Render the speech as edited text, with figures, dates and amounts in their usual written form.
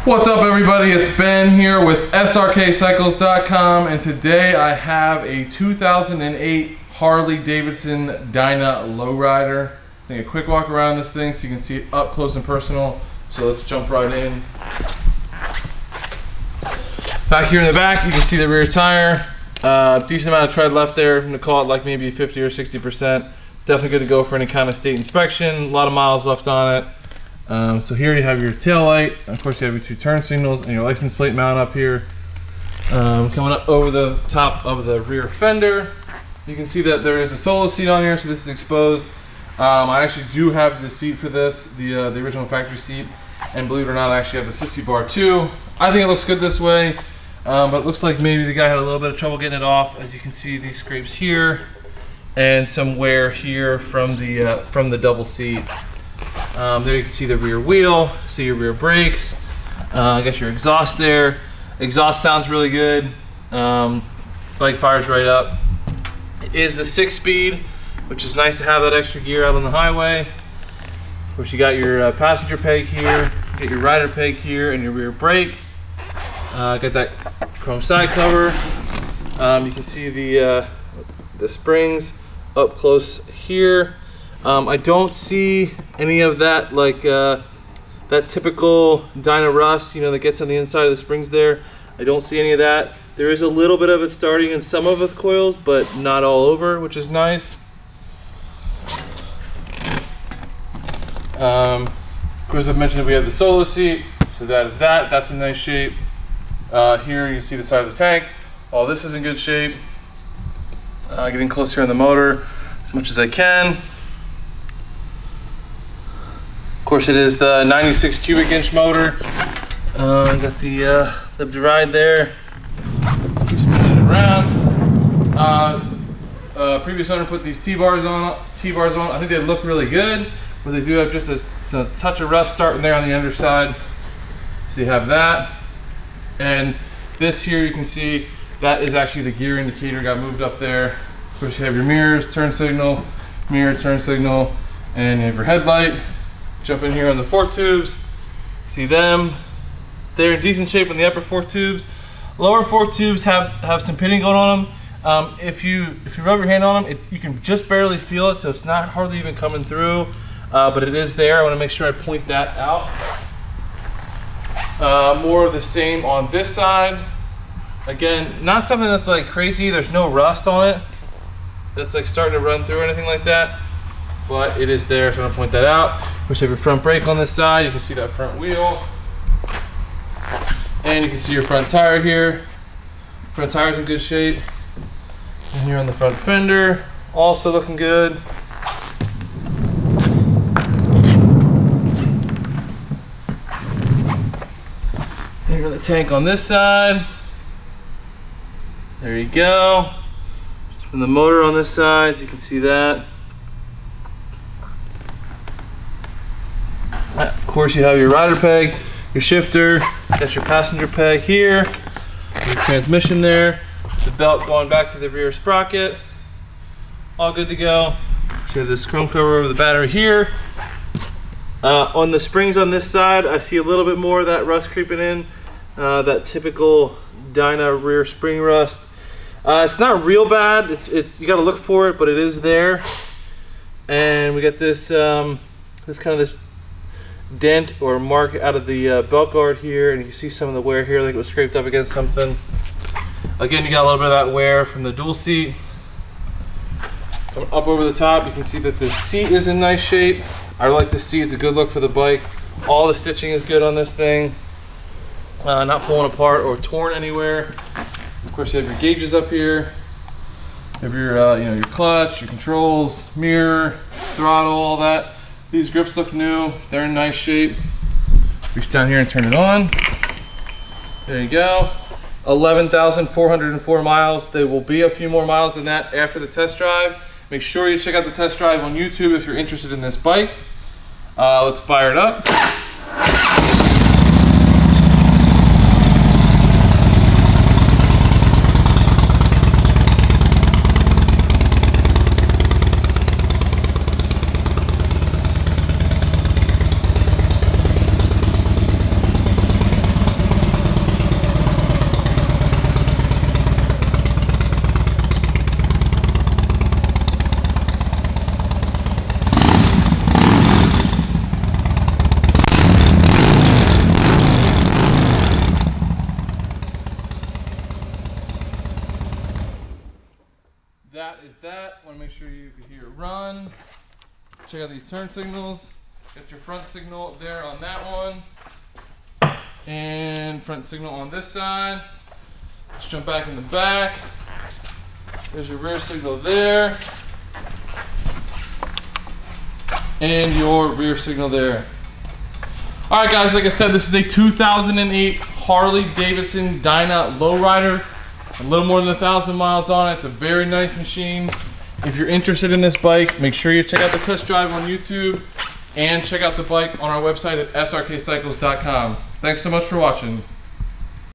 What's up, everybody? It's Ben here with Srkcycles.com, and today I have a 2008 Harley Davidson Dyna lowrider. Take a quick walk around this thing so you can see it up close and personal. So let's jump right in. Back here in the back, you can see the rear tire. Decent amount of tread left there. I'm gonna call it like maybe 50 or 60%. Definitely good to go for any kind of state inspection. A lot of miles left on it. So here you have your tail light. Of course, you have your two turn signals and your license plate mount up here. Coming up over the top of the rear fender, you can see that there is a solo seat on here, so this is exposed. I actually do have the seat for this, the original factory seat, and believe it or not, I actually have the sissy bar too. I think it looks good this way, but it looks like maybe the guy had a little bit of trouble getting it off. As you can see, these scrapes here and some wear here from the double seat. There you can see the rear wheel, see your rear brakes. I got your exhaust there. Exhaust sounds really good. Bike fires right up. It is the 6-speed, which is nice to have that extra gear out on the highway. Of course, you got your passenger peg here, you got your rider peg here, and your rear brake. Got that chrome side cover. You can see the springs up close here. I don't see any of that that typical Dyna rust, that gets on the inside of the springs there. I don't see any of that. There is a little bit of it starting in some of the coils, but not all over, which is nice. Of course, I've mentioned that we have the solo seat, so that is that. That's in nice shape. Here you see the side of the tank. All this is in good shape. Getting close here on the motor as much as I can. Of course, it is the 96 cubic inch motor. Got the live to ride there. Keep spinning it around. Previous owner put these T-bars on. I think they look really good, but they do have just a touch of rust starting there on the underside. So you have that. And this here, you can see that is actually the gear indicator got moved up there. Of course, you have your mirrors, turn signal, mirror, turn signal, and you have your headlight. Jump in here on the fork tubes. See them. They're in decent shape on the upper fork tubes. Lower fork tubes have some pitting going on them. If you rub your hand on them, you can just barely feel it, so it's not hardly even coming through, but it is there. I want to make sure I point that out. More of the same on this side. Again, not something that's like crazy. There's no rust on it that's like starting to run through or anything like that, but it is there, so I'm gonna point that out. Of course, you have your front brake on this side. You can see that front wheel, and you can see your front tire here. Front tire's in good shape. And here on the front fender, also looking good. Here on the tank on this side. There you go. And the motor on this side, so you can see that. Of course, you have your rider peg, your shifter, got your passenger peg here, your transmission there, the belt going back to the rear sprocket. All good to go. So you have this chrome cover over the battery here. On the springs on this side, I see a little bit more of that rust creeping in, that typical Dyna rear spring rust. It's not real bad. It's you got to look for it, but it is there. And we got this this dent or mark out of the belt guard here, and you can see some of the wear here, like it was scraped up against something. Again, you got a little bit of that wear from the dual seat. Coming up over the top, you can see that the seat is in nice shape. I like the seat. It's a good look for the bike. All the stitching is good on this thing. Not pulling apart or torn anywhere. Of course, you have your gauges up here. You have your your clutch, your controls, mirror, throttle, all that. These grips look new. They're in nice shape. Reach down here and turn it on. There you go. 11,404 miles. There will be a few more miles than that after the test drive. Make sure you check out the test drive on YouTube if you're interested in this bike. Let's fire it up. is that. Want to make sure you can hear it run. Check out these turn signals. Got your front signal there on that one. And front signal on this side. Let's jump back in the back. There's your rear signal there. And your rear signal there. Alright guys, like I said, this is a 2008 Harley Davidson Dyna lowrider. A little more than 1,000 miles on it. It's a very nice machine. If you're interested in this bike, make sure you check out the test drive on YouTube and check out the bike on our website at srkcycles.com. Thanks so much for watching.